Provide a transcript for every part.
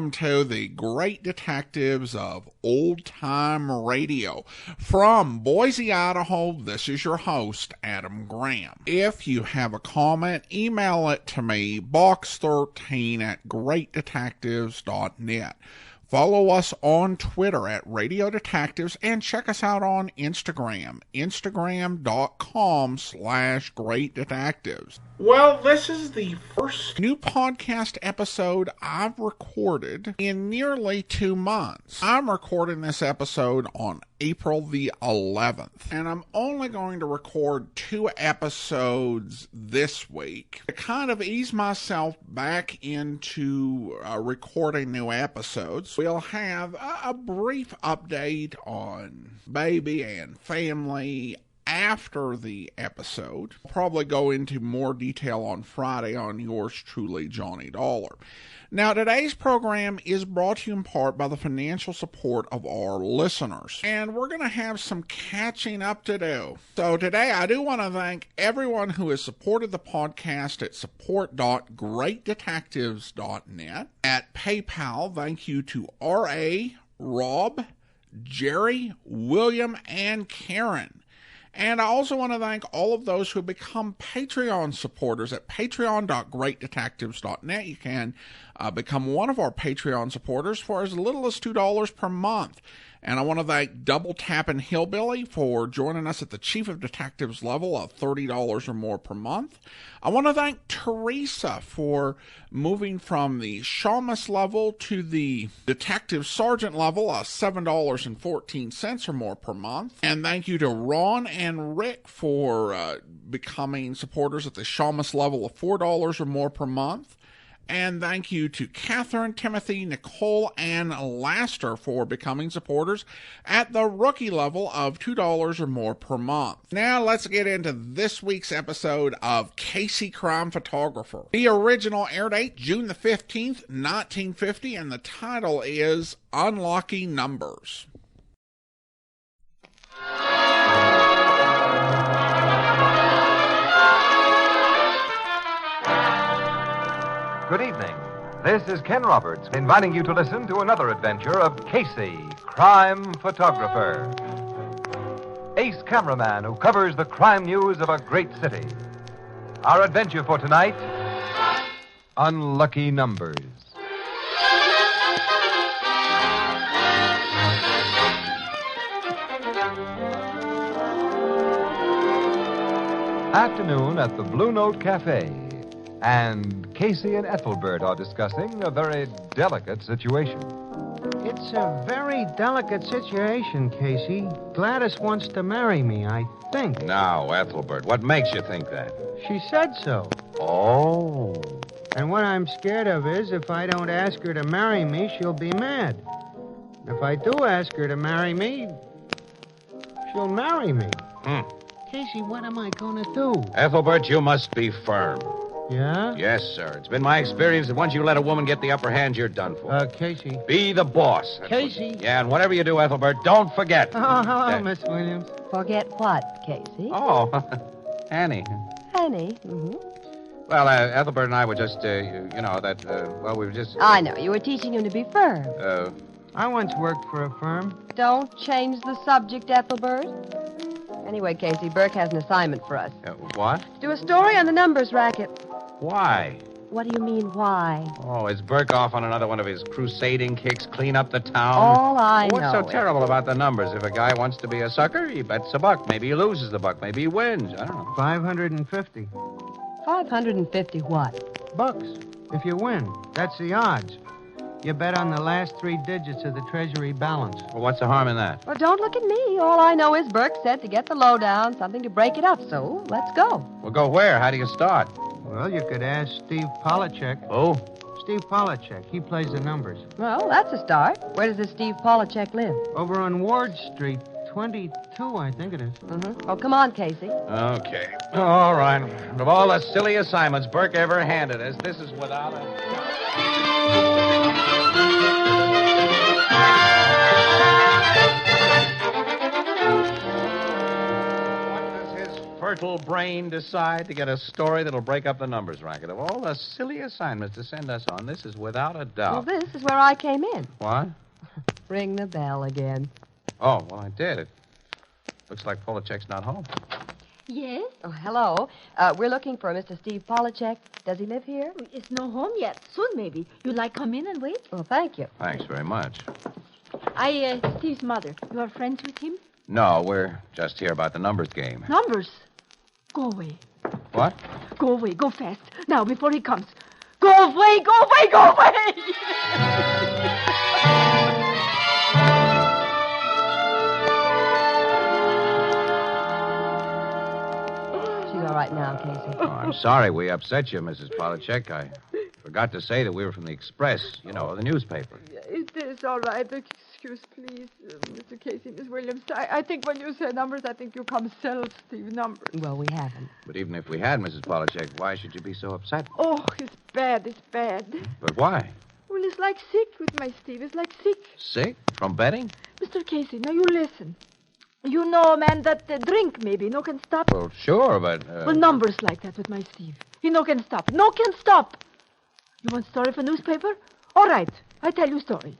welcome to the Great Detectives of Old Time Radio. From Boise, Idaho, this is your host, Adam Graham. If you have a comment, email it to me, box13@greatdetectives.net. Follow us on Twitter at Radio Detectives and check us out on Instagram, instagram.com/Great Detectives. Well, this is the first new podcast episode I've recorded in nearly 2 months. I'm recording this episode on April the 11th, and I'm only going to record 2 episodes this week to kind of ease myself back into recording new episodes. We'll have a brief update on baby and family after the episode. I'll probably go into more detail on Friday on yours truly, Johnny Dollar. Now, today's program is brought to you in part by the financial support of our listeners, and we're going to have some catching up to do. So today, I do want to thank everyone who has supported the podcast at support.greatdetectives.net. At PayPal, thank you to R.A., Rob, Jerry, William, and Karen. And I also want to thank all of those who have become Patreon supporters at patreon.greatdetectives.net. You can become one of our Patreon supporters for as little as $2 per month. And I want to thank Double Tappin' Hillbilly for joining us at the Chief of Detectives level of $30 or more per month. I want to thank Teresa for moving from the Shamus level to the Detective Sergeant level of $7.14 or more per month. And thank you to Ron and Rick for becoming supporters at the Shamus level of $4 or more per month. And thank you to Catherine, Timothy, Nicole, and Laster for becoming supporters at the rookie level of $2 or more per month. Now let's get into this week's episode of Casey Crime Photographer. The original air date, June the 15th, 1950, and the title is Unlucky Numbers. Good evening. This is Ken Roberts inviting you to listen to another adventure of Casey, crime photographer. Ace cameraman who covers the crime news of a great city. Our adventure for tonight, Unlucky Numbers. Afternoon at the Blue Note Cafe. And Casey and Ethelbert are discussing a very delicate situation. It's a very delicate situation, Casey. Gladys wants to marry me, I think. Now, Ethelbert, what makes you think that? She said so. Oh. And what I'm scared of is if I don't ask her to marry me, she'll be mad. If I do ask her to marry me, she'll marry me. Casey, what am I going to do? Ethelbert, you must be firm. Yeah? Yes, sir. It's been my experience that once you let a woman get the upper hand, you're done for. Casey. Be the boss. Casey. Yeah, and whatever you do, Ethelbert, don't forget. Oh, hello, Miss Williams. Forget what, Casey? Oh, Annie. Annie? Mm-hmm. Well, Ethelbert and I were just, we were just... I know. You were teaching him to be firm. I once worked for a firm. Don't change the subject, Ethelbert. Anyway, Casey, Burke has an assignment for us. What? Do a story on the numbers racket. Why? What do you mean, why? Oh, is Burke off on another one of his crusading kicks, clean up the town? All I know What's so is... terrible about the numbers? If a guy wants to be a sucker, he bets a buck. Maybe he loses the buck. Maybe he wins. I don't know. 550. 550 what? Bucks. If you win. That's the odds. You bet on the last 3 digits of the Treasury balance. Well, what's the harm in that? Well, don't look at me. All I know is Burke said to get the lowdown, something to break it up. So, let's go. Well, go where? How do you start? Well, you could ask Steve Polachek. Who? Steve Polachek. He plays the numbers. Well, that's a start. Where does this Steve Polachek live? Over on Ward Street, 22, I think it is. Mm-hmm. Oh, come on, Casey. Okay. All right. Of all the silly assignments Burke ever handed us, this is without a... fertile brain decide to get a story that'll break up the numbers racket? Of all the silly assignments to send us on, this is without a Well, doubt. this is where I came in. What? Ring the bell again. Oh, well, I did. It looks like Polachek's not home. Yes? Oh, hello. We're looking for Mr. Steve Polachek. Does he live here? It's no home yet. Soon, maybe. You like come in and wait? Well, thank you. Thanks very much. Steve's mother. You are friends with him? No, we're just here about the numbers game. Numbers. Go away. What? Go away. Go fast. Now, before he comes. Go away. Go away. Go away. She's all right now, Casey. Oh, I'm sorry we upset you, Mrs. Polachek. I forgot to say that we were from the Express, you know, the newspaper. It is all right. Excuse, please, Mr. Casey, Miss Williams. I think when you say numbers, I think you come sell Steve numbers. Well, we haven't. But even if we had, Mrs. Polachek, why should you be so upset? Oh, it's bad. It's bad. But why? Well, it's like sick with my Steve. It's like sick. Sick? From betting? Mr. Casey, now you listen. You know a man that drink, maybe. No can stop. Well, sure, but... Well, numbers like that with my Steve. He no can stop. No can stop. You want story for newspaper? All right. I tell you story.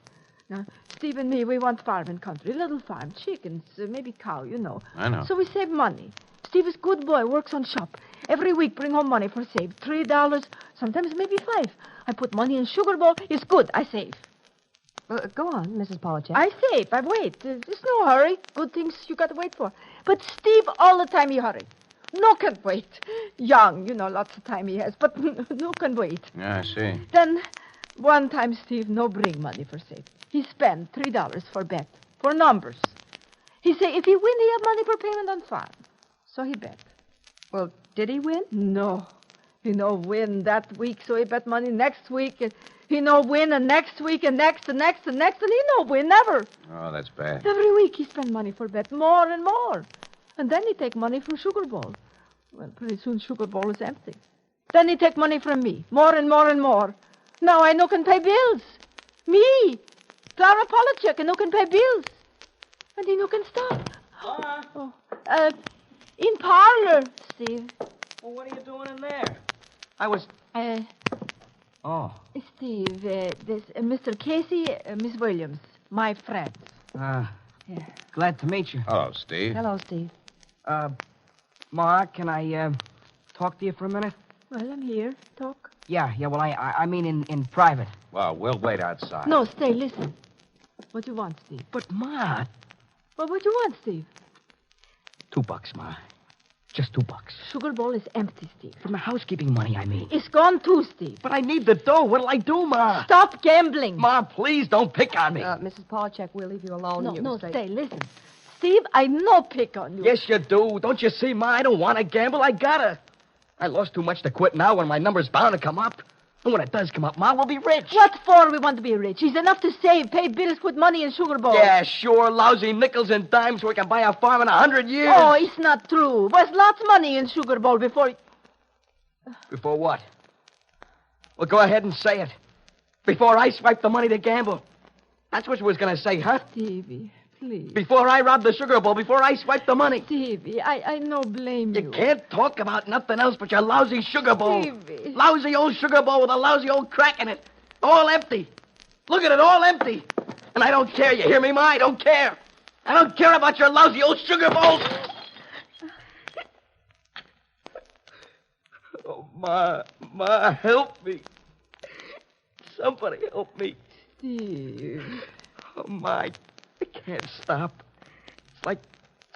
Now, Steve and me, we want farm and country. Little farm. Chickens, maybe cow, you know. I know. So we save money. Steve is good boy, works on shop. Every week bring home money for save. $3, sometimes maybe $5. I put money in sugar bowl. It's good. I save. Go on, Mrs. Polachek. I save. I wait. There's no hurry. Good things you got to wait for. But Steve, all the time he hurry. No can wait. Young, you know, lots of time he has, but no can wait. Yeah, I see. Then, one time Steve no bring money for save. He spend $3 for bet, for numbers. He say if he win, he have money for payment on farm. So he bet. Well, did he win? No. He no win that week, so he bet money next week. And he no win, and next week, and next, and next, and next, and he no win, never. Oh, that's bad. Every week he spend money for bet, more and more. And then he take money from Sugar Bowl. Well, pretty soon Sugar Bowl is empty. Then he take money from me, more and more and more. Now I no can pay bills. Me, Clara Polachek, I no can pay bills. And he no can stop. Oh, in parlor, Steve. Well, what are you doing in there? I was... Oh. Steve, this Mr. Casey, Miss Williams, my friends. Glad to meet you. Hello, Steve. Hello, Steve. Ma, can I, talk to you for a minute? Well, I'm here. Talk. Yeah, well, I mean in private. Well, we'll wait outside. No, stay, listen. What you want, Steve? But, Ma... Well, what you want, Steve? $2, Ma. Just $2. Sugar Bowl is empty, Steve. From the housekeeping money, I mean. It's gone too, Steve. But I need the dough. What'll I do, Ma? Stop gambling. Ma, please don't pick on me. Mrs. Polachek, we'll leave you alone. No, and you no, can stay, listen. Steve, I no pick on you. Yes, you do. Don't you see, Ma? I don't want to gamble. I gotta. I lost too much to quit now when my number's bound to come up. And when it does come up, Ma, we'll be rich. What for we want to be rich? He's enough to save, pay bills, put money in Sugar Bowl. Yeah, sure. Lousy nickels and dimes so we can buy a farm in 100 years. Oh, it's not true. Was lots of money in Sugar Bowl before... Before what? Well, go ahead and say it. Before I swipe the money to gamble. That's what you was going to say, huh? Stevie, please. Before I rob the Sugar Bowl, before I swipe the money. Stevie, I no blame you. You can't talk about nothing else but your lousy Sugar Bowl. Stevie. Lousy old Sugar Bowl with a lousy old crack in it. All empty. Look at it, all empty. And I don't care, you hear me, Ma? I don't care. I don't care about your lousy old Sugar Bowls. Oh, Ma, help me. Somebody help me. Steve. Oh, Ma, I can't stop. It's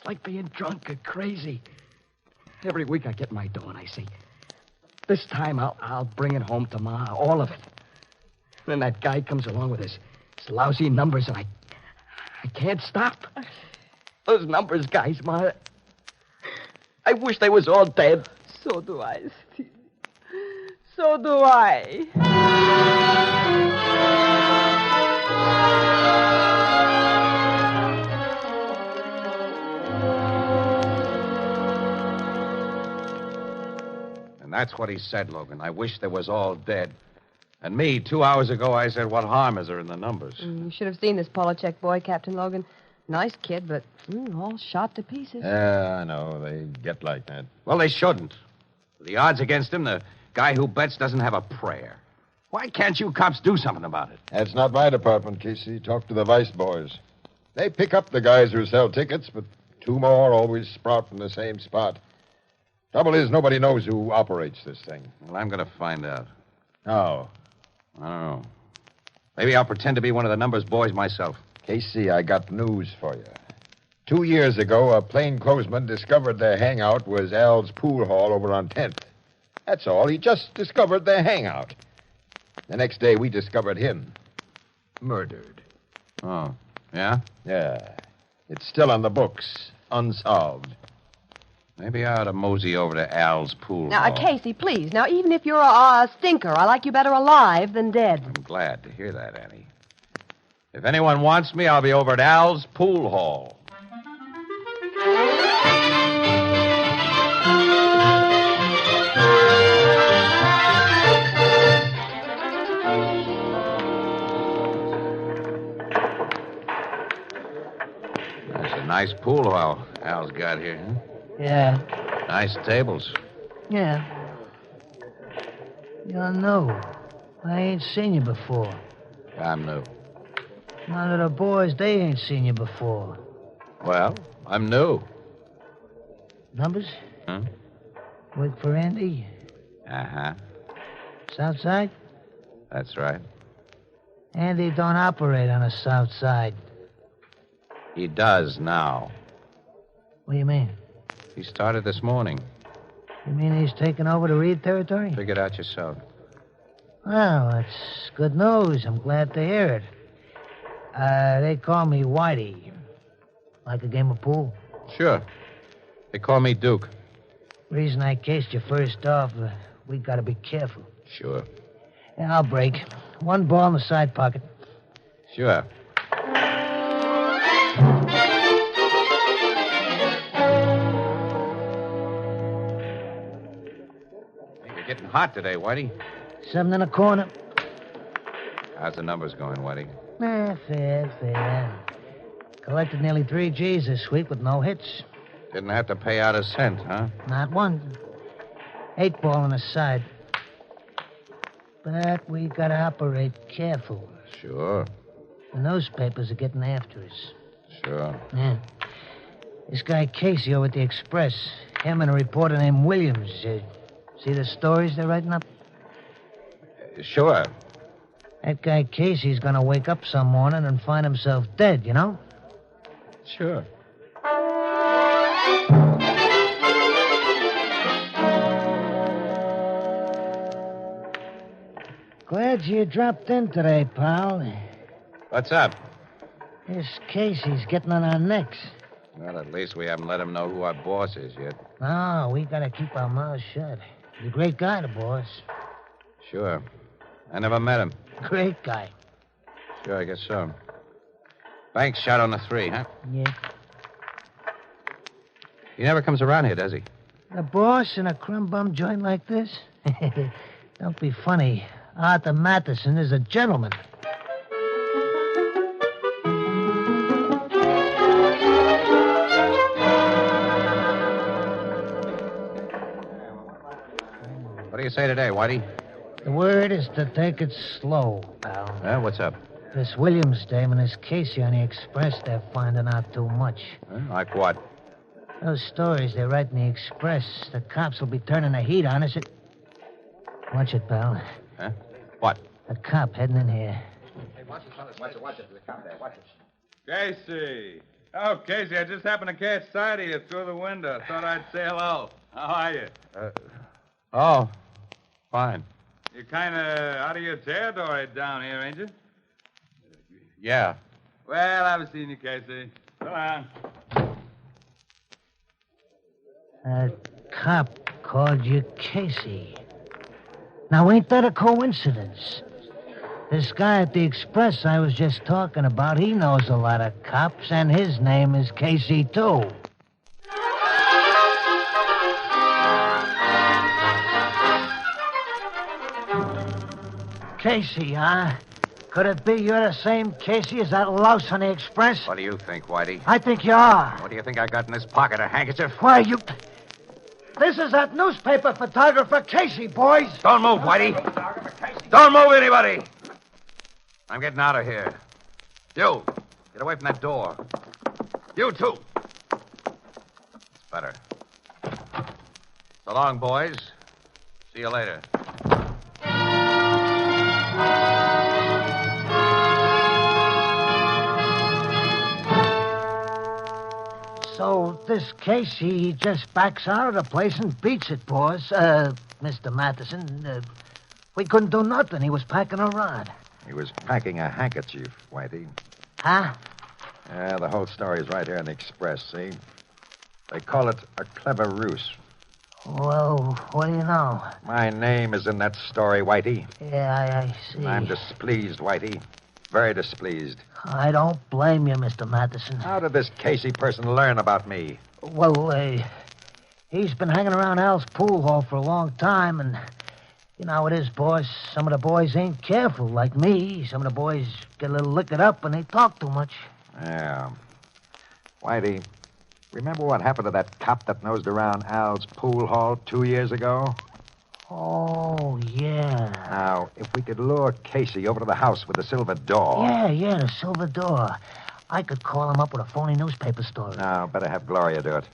like being drunk or crazy. Every week I get my dough and I say, this time I'll bring it home to Ma, all of it. Then that guy comes along with his lousy numbers and I can't stop. Those numbers guys, Ma, I wish they was all dead. So do I, Steve. So do I. And that's what he said, Logan. I wish they was all dead. And me, 2 hours ago, I said, what harm is there in the numbers? You should have seen this Polachek boy, Captain Logan. Nice kid, but all shot to pieces. Yeah, I know. They get like that. Well, they shouldn't. The odds against him, the guy who bets doesn't have a prayer. Why can't you cops do something about it? That's not my department, Casey. Talk to the vice boys. They pick up the guys who sell tickets, but two more always sprout from the same spot. Trouble is, nobody knows who operates this thing. Well, I'm going to find out. How? I don't know. Maybe I'll pretend to be one of the numbers boys myself. Casey, I got news for you. 2 years ago, a plainclothesman discovered their hangout was Al's pool hall over on 10th. That's all. He just discovered their hangout. The next day, we discovered him. Murdered. Oh, yeah? Yeah. It's still on the books. Unsolved. Maybe I ought to mosey over to Al's pool Now, hall. Casey, please. Now, even if you're a stinker, I like you better alive than dead. I'm glad to hear that, Annie. If anyone wants me, I'll be over at Al's pool hall. That's a nice pool hall Al's got here, huh? Yeah. Nice tables. Yeah. You're new. I ain't seen you before. I'm new. None of the boys, they ain't seen you before. Well, I'm new. Numbers? Huh? Work for Andy? Uh-huh. South Side? That's right. Andy don't operate on the South Side. He does now. What do you mean? He started this morning. You mean he's taken over the Reed territory? Figure it out yourself. Well, that's good news. I'm glad to hear it. They call me Whitey. Like a game of pool? Sure. They call me Duke. Reason I cased you first off, we gotta be careful. Sure. Yeah, I'll break. One ball in the side pocket. Sure. You're getting hot today, Whitey. 7 in a corner. How's the numbers going, Whitey? Fair. Collected nearly 3 G's this week with no hits. Didn't have to pay out a cent, huh? Not one. 8 ball on the side. But we gotta operate careful. Sure. The newspapers are getting after us. Sure. Yeah. This guy Casey over at the Express, him and a reporter named Williams. See the stories they're writing up? Sure. That guy Casey's gonna wake up some morning and find himself dead, you know? Sure. Glad you dropped in today, pal. What's up? This Casey's getting on our necks. Well, at least we haven't let him know who our boss is yet. No, we gotta keep our mouths shut. He's a great guy, the boss. Sure. I never met him. Great guy. Sure, I guess so. Bank's shot on the 3, huh? Yeah. He never comes around here, does he? The boss in a crumb bum joint like this? Don't be funny. Arthur Matheson is a gentleman. What do you say today, Whitey? The word is to take it slow, pal. What's up? This Williams dame and this Casey on the Express, they're finding out too much. Like what? Those stories they write in the Express, the cops will be turning the heat on us. Watch it, pal. Huh? What? A cop heading in here. Hey, watch it, fellas. Watch it. The cop there. Watch it. Casey. Oh, Casey, I just happened to catch sight of you through the window. Thought I'd say hello. How are you? Oh, fine. You're kind of out of your territory down here, ain't you? Yeah. Well, I haven't seen you, Casey. So long. A cop called you Casey. Now, ain't that a coincidence? This guy at the Express I was just talking about, he knows a lot of cops, and his name is Casey, too. Casey, huh? Could it be you're the same Casey as that louse on the Express? What do you think, Whitey? I think you are. What do you think I got in this pocket? A handkerchief? Why, you... This is that newspaper photographer Casey, boys. Don't move, Whitey. Don't move, anybody. I'm getting out of here. You, get away from that door. You, too. It's better. So long, boys. See you later. So this Casey, he just backs out of the place and beats it, boys. Mr. Matheson, we couldn't do nothing. He was packing a rod. He was packing a handkerchief, Whitey. Huh? Yeah, the whole story is right here in the Express, see? They call it a clever ruse. Well, what do you know? My name is in that story, Whitey. Yeah, I see. I'm displeased, Whitey. Very displeased. I don't blame you, Mr. Matheson. How did this Casey person learn about me? Well, he's been hanging around Al's pool hall for a long time, and you know how it is, boys. Some of the boys ain't careful, like me. Some of the boys get a little liquored up and they talk too much. Yeah. Whitey, remember what happened to that cop that nosed around Al's pool hall 2 years ago? Oh, yeah. Now, if we could lure Casey over to the house with the silver door... Yeah, the silver door. I could call him up with a phony newspaper story. No, better have Gloria do it.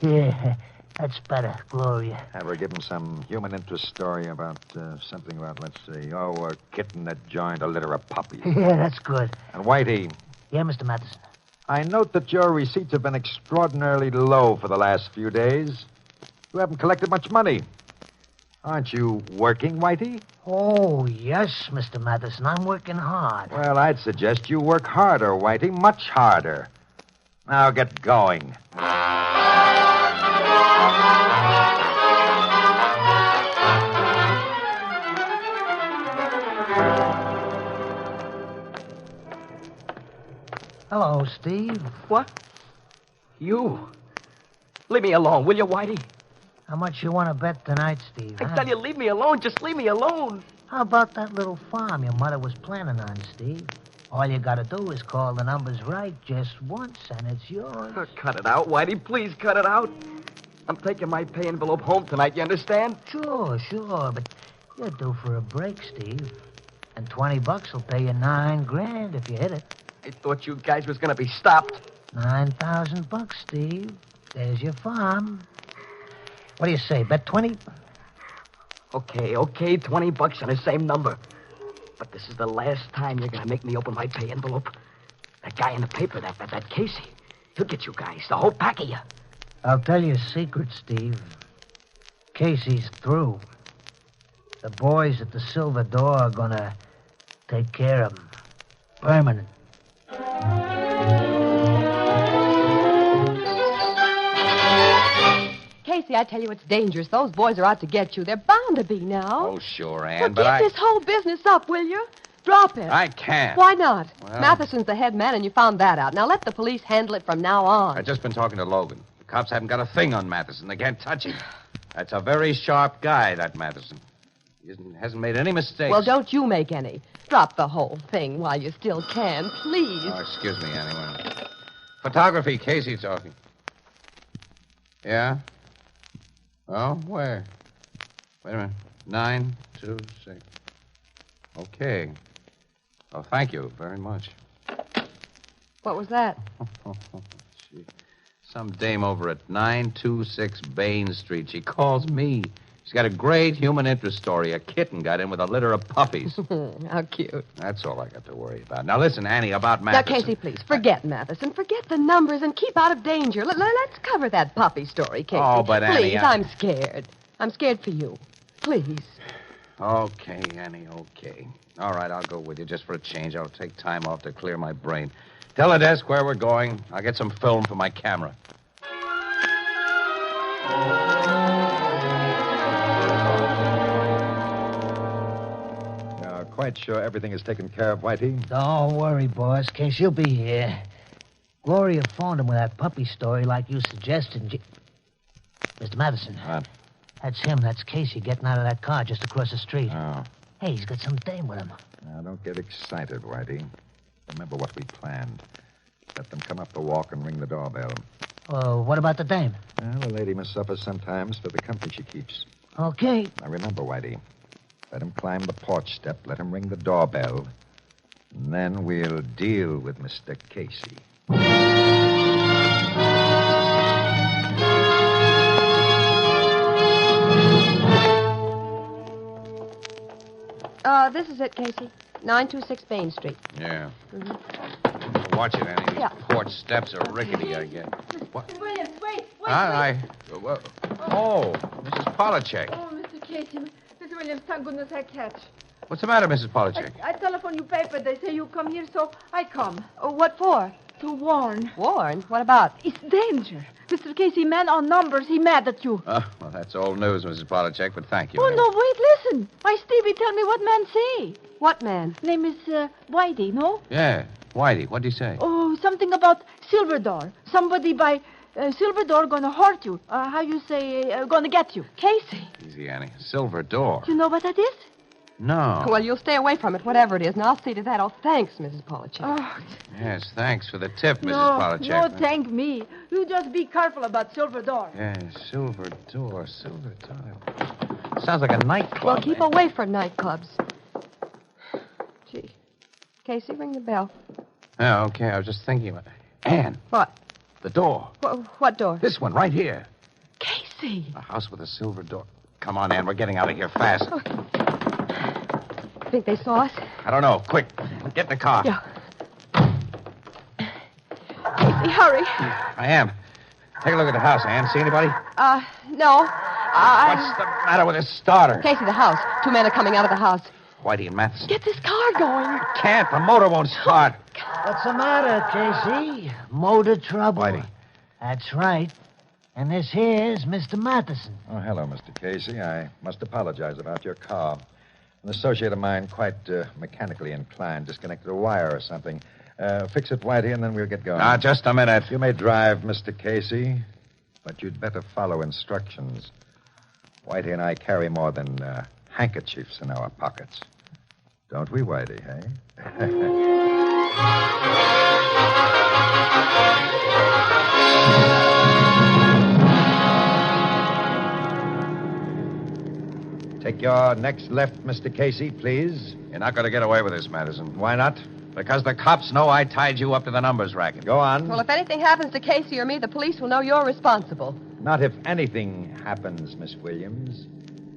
Yeah, that's better, Gloria. Have her give him some human interest story about something about, let's see, a kitten that joined a litter of puppies. Yeah, that's good. And Whitey... Yeah, Mr. Matheson. I note that your receipts have been extraordinarily low for the last few days. You haven't collected much money. Aren't you working, Whitey? Oh, yes, Mr. Matheson. I'm working hard. Well, I'd suggest you work harder, Whitey, much harder. Now get going. Hello, Steve. What? You? Leave me alone, will you, Whitey? How much you want to bet tonight, Steve? I tell you, leave me alone. Just leave me alone. How about that little farm your mother was planning on, Steve? All you got to do is call the numbers right just once, and it's yours. Cut it out, Whitey. Please cut it out. I'm taking my pay envelope home tonight, you understand? Sure, but you're due for a break, Steve. And $20 will pay you $9,000 if you hit it. I thought you guys was going to be stopped. $9,000, Steve. There's your farm. What do you say, bet 20? Okay, $20 on the same number. But this is the last time you're going to make me open my pay envelope. That guy in the paper, that Casey, he'll get you guys, the whole pack of you. I'll tell you a secret, Steve. Casey's through. The boys at the Silver Door are going to take care of him. Permanent. Casey, I tell you, it's dangerous. Those boys are out to get you. They're bound to be now. Oh, sure, Ann, Well, but give this whole business up, will you? Drop it. I can't. Why not? Well- Matheson's the head man, and you found that out. Now let the police handle it from now on. I've just been talking to Logan. The cops haven't got a thing on Matheson. They can't touch him. That's a very sharp guy, that Matheson. He hasn't made any mistakes. Well, don't you make any. Drop the whole thing while you still can, please. Oh, excuse me, anyway. Photography, Casey talking. Yeah? Oh, where? Wait a minute. 926. Okay. Oh, thank you very much. What was that? Gee. Some dame over at 926 Bain Street. She calls me. She's got a great human interest story. A kitten got in with a litter of puppies. How cute. That's all I got to worry about. Now, listen, Annie, about Matheson. Now, Casey, please, forget Matheson. Forget the numbers and keep out of danger. Let's cover that puppy story, Casey. Oh, but, Annie, Please, I'm scared. I'm scared for you. Please. Okay, Annie, okay. All right, I'll go with you just for a change. I'll take time off to clear my brain. Tell the desk where we're going. I'll get some film for my camera. Quite sure everything is taken care of, Whitey? Don't worry, boss. Casey, you'll be here. Gloria phoned him with that puppy story like you suggested. Mr. Matheson. What? That's him. That's Casey getting out of that car just across the street. Oh. Hey, he's got some dame with him. Now, don't get excited, Whitey. Remember what we planned. Let them come up the walk and ring the doorbell. What about the dame? Well, the lady must suffer sometimes for the company she keeps. Okay. Now, remember, Whitey, let him climb the porch step, let him ring the doorbell, and then we'll deal with Mr. Casey. This is it, Casey. 926 Bain Street. Yeah. Mm-hmm. Watch it, Annie. These Yeah. porch steps are rickety, I guess. What? Williams, wait. Oh, Mrs. Polachek. Oh, Mr. Casey. Mr. Williams, thank goodness I catch. What's the matter, Mrs. Polachek? I telephone you paper. They say you come here, so I come. What for? To warn. Warn? What about? It's danger. Mr. Casey, man on numbers, he mad at you. Well, that's old news, Mrs. Polachek, but thank you. Oh, Annie. no, wait, listen. My Stevie tell me what man say. What man? Name is Whitey, no? Yeah. Whitey, what'd he say? Oh, something about Silver Door. Somebody by Silver Door gonna hurt you. How you say, gonna get you. Casey. Easy, Annie. Silver door. You know what that is? No. Well, you'll stay away from it, whatever it is, and I'll see to that. Oh, thanks, Mrs. Polachek. Oh, Yes, thanks for the tip, Mrs. no, Polachek. no, thank me. You just be careful about Silver Door. Yeah, silver door. Sounds like a nightclub. Well, keep away from nightclubs. Gee. Casey, ring the bell. Yeah, okay. I was just thinking about it. Ann. What? The door. What door? This one, right here. Casey. A house with a silver door. Come on, Ann. We're getting out of here fast. Oh. Think they saw us? I don't know. Quick. Get in the car. Yeah. Casey, hurry. I am. Take a look at the house, Ann. See anybody? No. What's the matter with this starter? Casey, the house. 2 men are coming out of the house. Whitey and Matheson. Get this car going. Can't. The motor won't start. What's the matter, Casey? Motor trouble. Whitey. That's right. And this here's Mr. Matheson. Oh, hello, Mr. Casey. I must apologize about your car. An associate of mine, quite mechanically inclined, disconnected a wire or something. Fix it, Whitey, and then we'll get going. Now, just a minute. You may drive, Mr. Casey, but you'd better follow instructions. Whitey and I carry more than handkerchiefs in our pockets. Don't we, Whitey, hey? Take your next left, Mr. Casey, please. You're not going to get away with this, Madison. Why not? Because the cops know I tied you up to the numbers racket. Go on. Well, if anything happens to Casey or me, the police will know you're responsible. Not if anything happens, Miss Williams.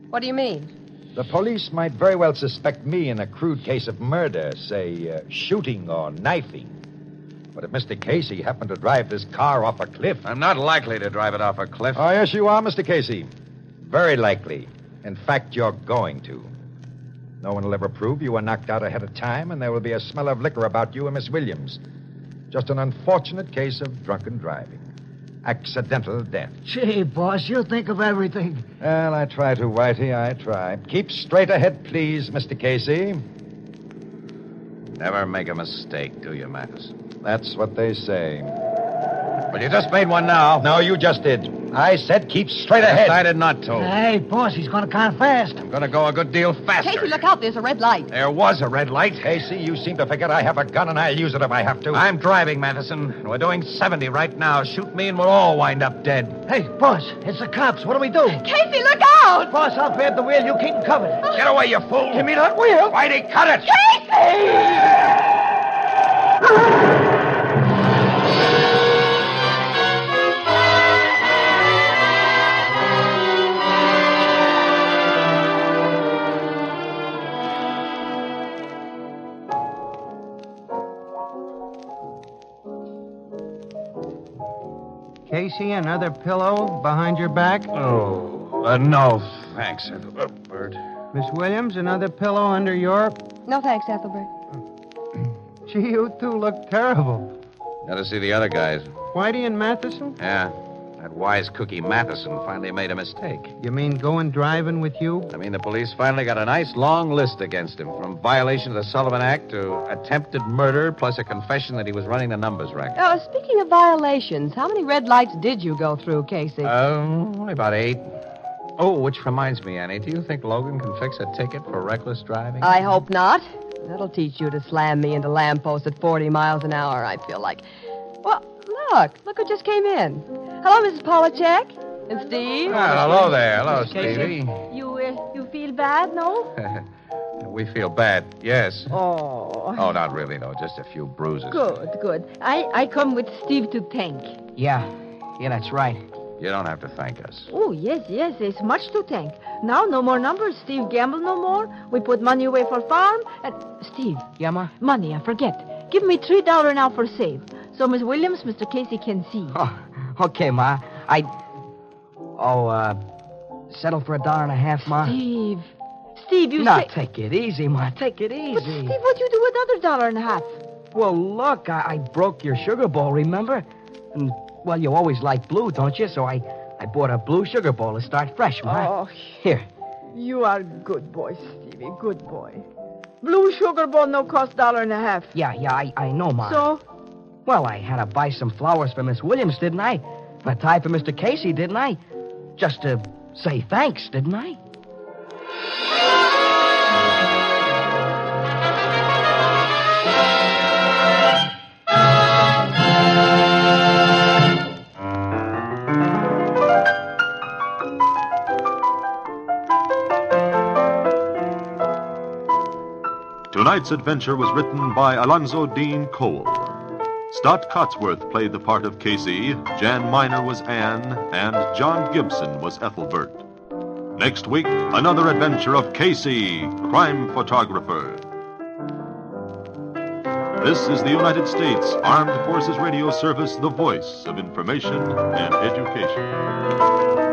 What do you mean? The police might very well suspect me in a crude case of murder, say, shooting or knifing. But if Mr. Casey happened to drive this car off a cliff... I'm not likely to drive it off a cliff. Oh, yes, you are, Mr. Casey. Very likely. In fact, you're going to. No one will ever prove you were knocked out ahead of time, and there will be a smell of liquor about you and Miss Williams. Just an unfortunate case of drunken driving. Accidental death. Gee, boss, you think of everything. Well, I try to, Whitey, I try. Keep straight ahead, please, Mr. Casey. Never make a mistake, do you, Matheson? That's what they say. But you just made one now. No, you just did. I said keep straight Yes, ahead. I did not to. Hey, boss, he's going to kind of fast. I'm going to go a good deal faster. Casey, look out. There's a red light. There was a red light. Casey, you seem to forget I have a gun and I'll use it if I have to. I'm driving, Matheson. We're doing 70 right now. Shoot me and we'll all wind up dead. Hey, boss, it's the cops. What do we do? Casey, look out! Boss, I'll grab the wheel. You keep him covered. Get away, you fool. Give me that wheel. Whitey, cut it. Casey, another pillow behind your back? Oh, no, thanks, Bert. Miss Williams, another pillow under your... No, thanks, Ethelbert. Gee, you two look terrible. Got to see the other guys. Whitey and Matheson? Yeah, that wise cookie Matheson finally made a mistake. You mean going driving with you? I mean, the police finally got a nice long list against him, from violation of the Sullivan Act to attempted murder, plus a confession that he was running the numbers racket. Speaking of violations, how many red lights did you go through, Casey? Only about 8. Oh, which reminds me, Annie, do you think Logan can fix a ticket for reckless driving? I hope not. That'll teach you to slam me into lampposts at 40 miles an hour, I feel like. Well, look who just came in. Hello, Mrs. Polachek. And Steve. Hello there. Hello, Stevie. You feel bad, no? We feel bad, yes. Oh. Oh, not really, no. Just a few bruises. Good. I come with Steve to thank. Yeah, that's right. You don't have to thank us. Oh, yes. There's much to thank. Now, no more numbers. Steve gamble no more. We put money away for farm. And, Steve. Yeah, Ma? Money, I forget. Give me $3 now for save. So Miss Williams, Mr. Casey can see. Oh, okay, Ma. Settle for $1.50, Ma? Steve, you No, say... take it easy, Ma. Take it easy. But, Steve, what'd you do with another $1.50? Well, look, I broke your sugar bowl, remember? And, well, you always like blue, don't you? So I bought a blue sugar bowl to start fresh, Ma. Oh, here. You are good boy, Stevie, good boy. Blue sugar bowl no cost $1.50. Yeah, I know, Ma. So? Well, I had to buy some flowers for Miss Williams, didn't I? And a tie for Mr. Casey, didn't I? Just to say thanks, didn't I? Tonight's adventure was written by Alonzo Dean Cole. Stott Cotsworth played the part of Casey, Jan Miner was Anne, and John Gibson was Ethelbert. Next week, another adventure of Casey, crime photographer. This is the United States Armed Forces Radio Service, the voice of information and education.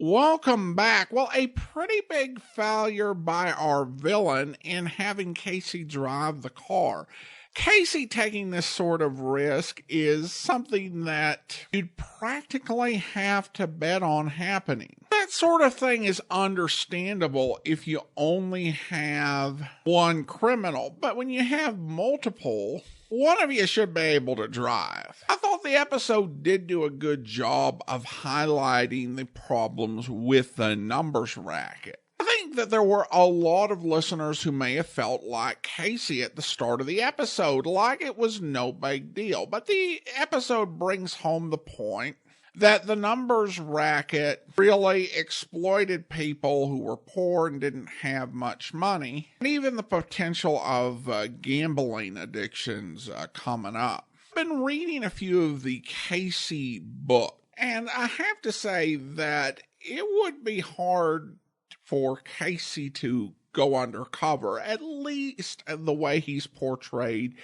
Welcome back. Well, a pretty big failure by our villain in having Casey drive the car. Casey taking this sort of risk is something that you'd practically have to bet on happening. That sort of thing is understandable if you only have one criminal, but when you have multiple, one of you should be able to drive. I thought the episode did do a good job of highlighting the problems with the numbers racket. I think that there were a lot of listeners who may have felt like Casey at the start of the episode, like it was no big deal. But the episode brings home the point that the numbers racket really exploited people who were poor and didn't have much money, and even the potential of gambling addictions coming up. I've been reading a few of the Casey books, and I have to say that it would be hard for Casey to go undercover, at least the way he's portrayed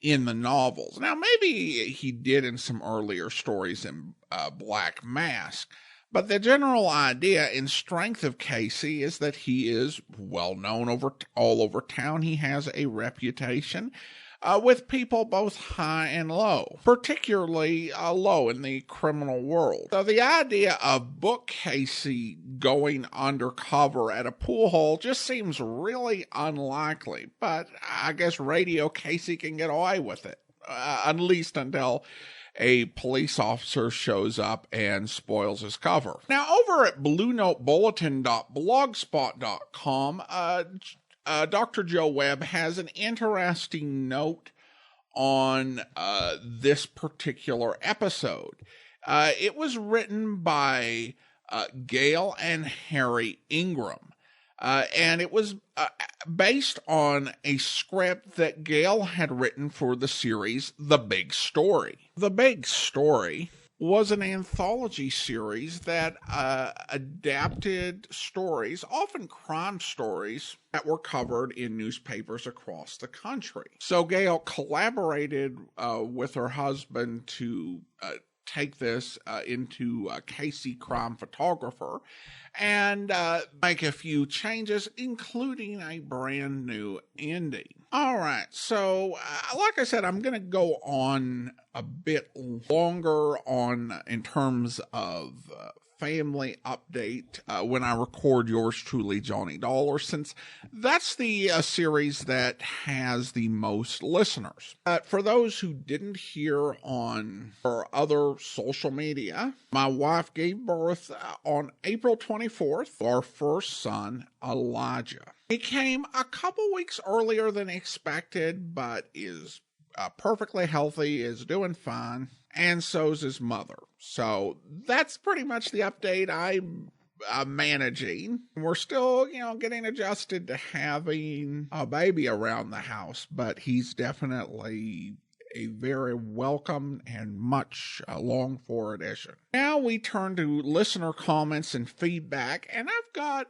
in the novels. Now, maybe he did in some earlier stories in Black Mask, but the general idea and strength of Casey is that he is well known all over town. He has a reputation with people both high and low, particularly low in the criminal world. So the idea of Book Casey going undercover at a pool hall just seems really unlikely, but I guess Radio Casey can get away with it, at least until a police officer shows up and spoils his cover. Now, over at bluenotebulletin.blogspot.com, Dr. Joe Webb has an interesting note on this particular episode. It was written by Gail and Harry Ingram, and it was based on a script that Gail had written for the series The Big Story. The Big Story was an anthology series that adapted stories, often crime stories, that were covered in newspapers across the country. So Gail collaborated with her husband to take this into Casey Crime Photographer and make a few changes, including a brand new ending. All right, so like I said, I'm going to go on a bit longer in terms of family update when I record yours truly, Johnny Dollar, since that's the series that has the most listeners. For those who didn't hear on her other social media, my wife gave birth on April 24th, our first son, Elijah. He came a couple weeks earlier than expected, but is perfectly healthy, is doing fine, and so's his mother. So that's pretty much the update I'm managing. We're still, getting adjusted to having a baby around the house, but he's definitely a very welcome and much longed for addition. Now we turn to listener comments and feedback, and I've got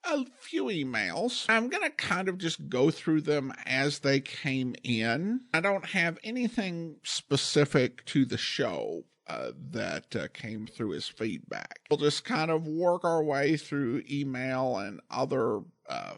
a few emails. I'm going to kind of just go through them as they came in. I don't have anything specific to the show that came through as feedback. We'll just kind of work our way through email and other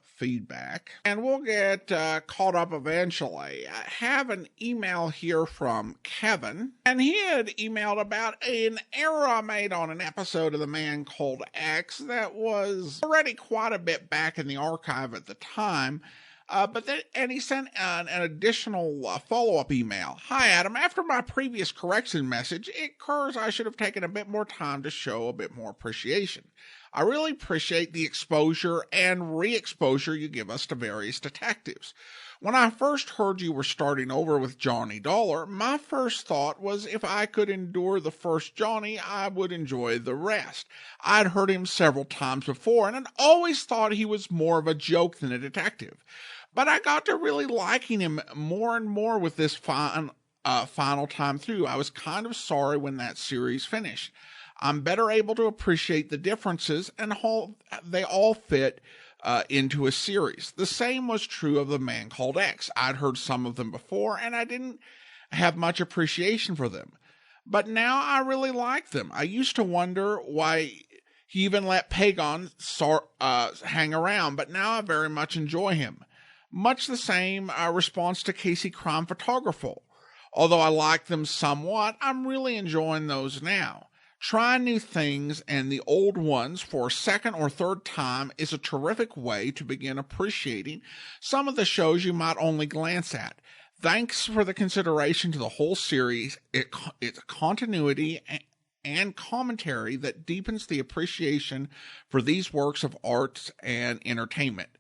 feedback, and we'll get caught up eventually. I have an email here from Kevin, and he had emailed about an error I made on an episode of The Man Called X that was already quite a bit back in the archive at the time. And he sent an additional follow-up email. Hi, Adam. After my previous correction message, it occurs I should have taken a bit more time to show a bit more appreciation. I really appreciate the exposure and re-exposure you give us to various detectives. When I first heard you were starting over with Johnny Dollar, my first thought was if I could endure the first Johnny, I would enjoy the rest. I'd heard him several times before, and I'd always thought he was more of a joke than a detective. But I got to really liking him more and more with this final time through. I was kind of sorry when that series finished. I'm better able to appreciate the differences and how they all fit into a series. The same was true of The Man Called X. I'd heard some of them before, and I didn't have much appreciation for them. But now I really like them. I used to wonder why he even let Pagon hang around, but now I very much enjoy him. Much the same response to Casey Crime Photographer. Although I like them somewhat, I'm really enjoying those now. Trying new things and the old ones for a second or third time is a terrific way to begin appreciating some of the shows you might only glance at. Thanks for the consideration to the whole series. It's continuity and commentary that deepens the appreciation for these works of art and entertainment.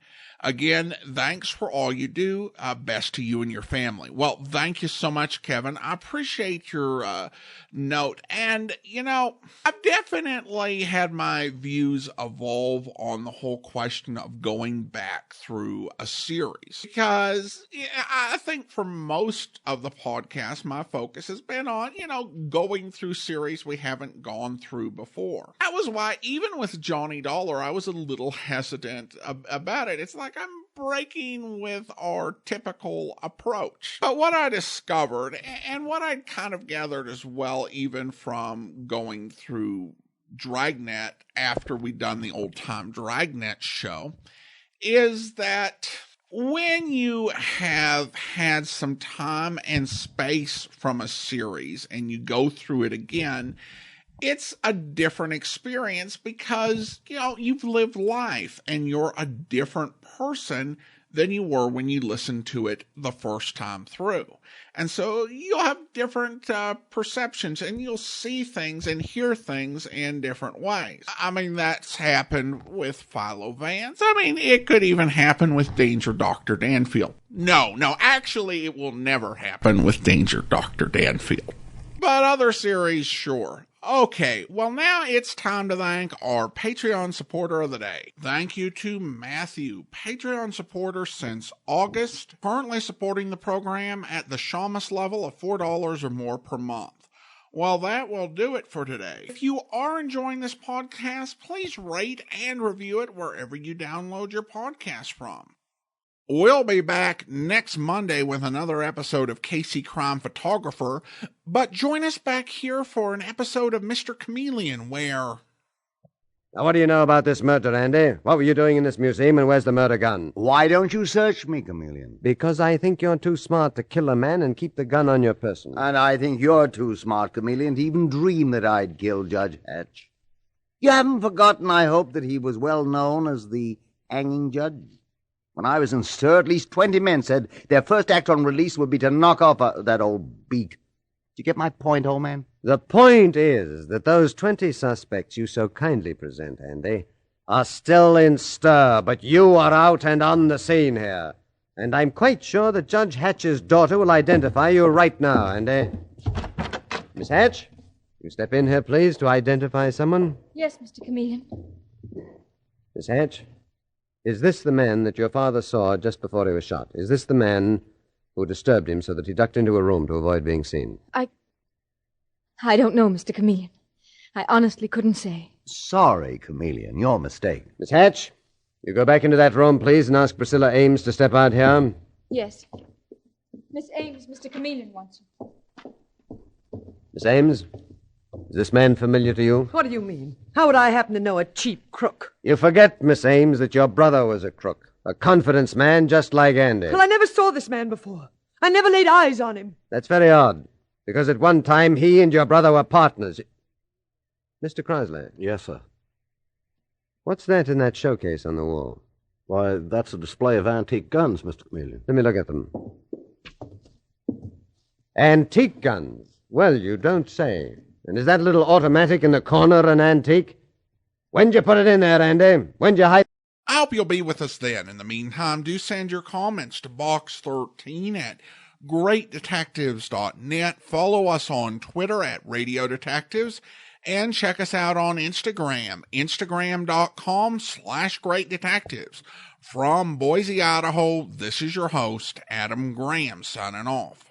Again, thanks for all you do. Best to you and your family. Well, thank you so much, Kevin. I appreciate your note. And, I've definitely had my views evolve on the whole question of going back through a series. Because I think for most of the podcast, my focus has been on, going through series we haven't gone through before. That was why, even with Johnny Dollar, I was a little hesitant about it. It's like I'm breaking with our typical approach. But what I discovered, and what I'd kind of gathered as well, even from going through Dragnet after we'd done the old-time Dragnet show, is that when you have had some time and space from a series and you go through it again, it's a different experience because, you've lived life and you're a different person than you were when you listened to it the first time through. And so you'll have different perceptions, and you'll see things and hear things in different ways. I mean, that's happened with Philo Vance. I mean, it could even happen with Danger Dr. Danfield. No, actually, it will never happen with Danger Dr. Danfield. But other series, sure. Okay, well now it's time to thank our Patreon supporter of the day. Thank you to Matthew, Patreon supporter since August, currently supporting the program at the Shamus level of $4 or more per month. Well, that will do it for today. If you are enjoying this podcast, please rate and review it wherever you download your podcast from. We'll be back next Monday with another episode of Casey Crime Photographer, but join us back here for an episode of Mr. Chameleon where... Now, what do you know about this murder, Andy? What were you doing in this museum, and where's the murder gun? Why don't you search me, Chameleon? Because I think you're too smart to kill a man and keep the gun on your person. And I think you're too smart, Chameleon, to even dream that I'd kill Judge Hatch. You haven't forgotten, I hope, that he was well known as the hanging judge? When I was in stir, at least 20 men said their first act on release would be to knock off that old beat. Did you get my point, old man? The point is that those 20 suspects you so kindly present, Andy, are still in stir, but you are out and on the scene here. And I'm quite sure that Judge Hatch's daughter will identify you right now, Andy. Miss Hatch, you step in here, please, to identify someone. Yes, Mr. Chameleon. Miss Hatch, is this the man that your father saw just before he was shot? Is this the man who disturbed him so that he ducked into a room to avoid being seen? I don't know, Mr. Chameleon. I honestly couldn't say. Sorry, Chameleon, your mistake. Miss Hatch, you go back into that room, please, and ask Priscilla Ames to step out here. Yes. Miss Ames, Mr. Chameleon wants you. Miss Ames, is this man familiar to you? What do you mean? How would I happen to know a cheap crook? You forget, Miss Ames, that your brother was a crook. A confidence man just like Andy. Well, I never saw this man before. I never laid eyes on him. That's very odd, because at one time he and your brother were partners. Mr. Crosley. Yes, sir. What's that in that showcase on the wall? Why, that's a display of antique guns, Mr. Chameleon. Let me look at them. Antique guns? Well, you don't say. And is that little automatic in the corner an antique? When'd you put it in there, Andy? When'd you hide... I hope you'll be with us then. In the meantime, do send your comments to box13 at greatdetectives.net. Follow us on Twitter at Radio Detectives. And check us out on Instagram, instagram.com/greatdetectives. From Boise, Idaho, this is your host, Adam Graham, signing off.